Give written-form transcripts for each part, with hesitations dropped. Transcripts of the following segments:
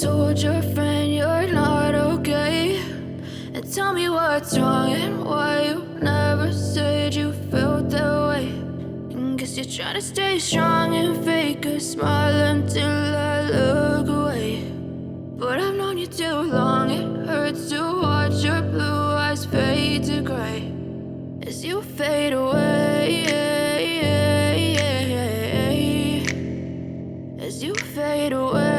told your friend you're not okay. And tell me what's wrong and why you never said you felt that way. And guess you're trying to stay strong and fake a smile until I look away. But I've known you too long, it hurts to watch your blue eyes fade to gray as you fade away, as you fade away.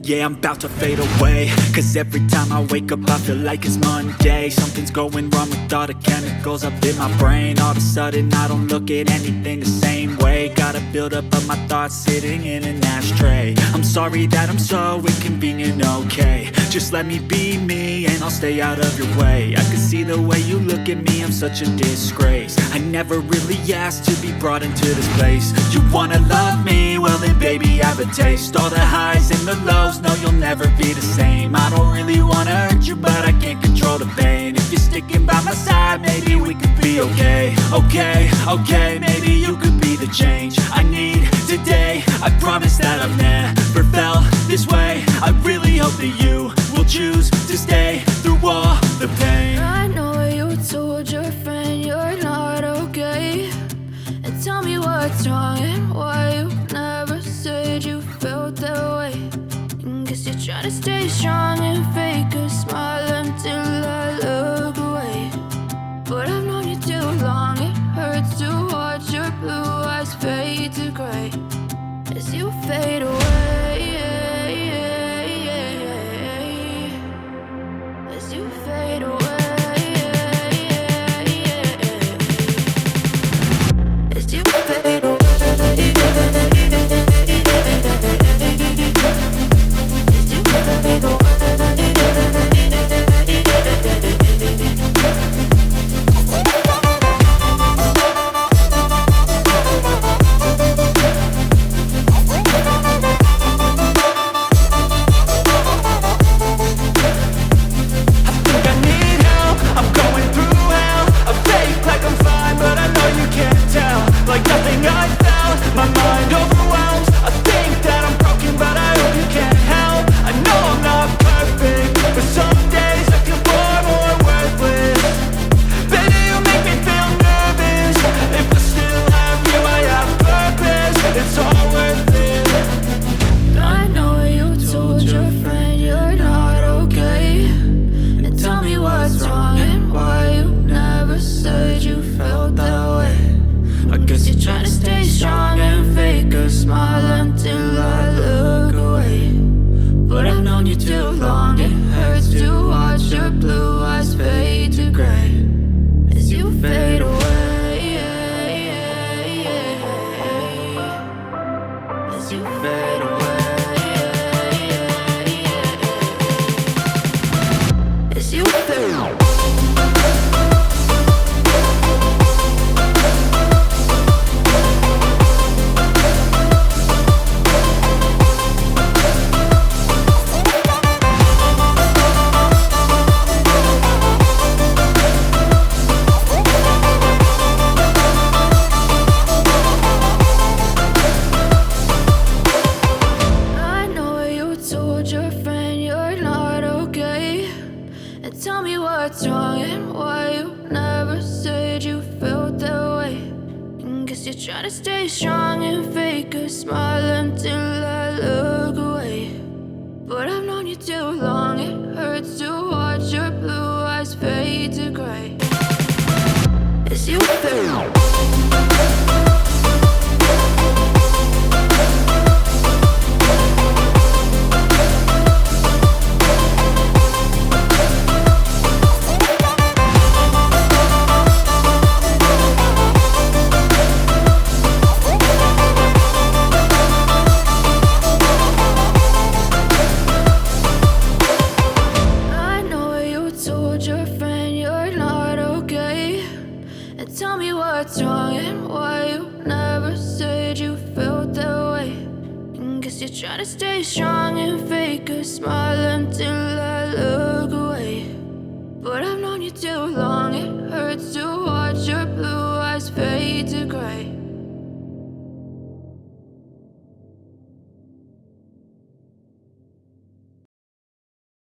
Yeah, I'm about to fade away, cause every time I wake up I feel like it's Monday. Something's going wrong with all the chemicals up in my brain. All of a sudden I don't look at anything the same way. Got a buildup of my thoughts sitting in an ashtray. I'm sorry that I'm so inconvenient, okay. Just let me be me and I'll stay out of your way. I can see the way you look at me, I'm such a disgrace. I never really asked to be brought into this place. You wanna love me? Well then baby have a taste. All the highs and the lows, no you'll never be the same. I don't really wanna hurt you but I can't control the pain. If you're sticking by my side maybe we could be okay. Okay, maybe you could be the change I need today. I promise that I've never felt this way. I really hope that you will choose to stay through all the pain. I know you told your friend you're not okay. And tell me what's wrong and why you never said you felt that way. And guess you're trying to stay strong and fake a smile until I look away. But I've known you too long, it hurts to watch your blue eyes fade to gray as you fade away, as you fade away, as you fade away. Try to stay strong and fake a smile until I look away. But I've known you too long, it hurts to watch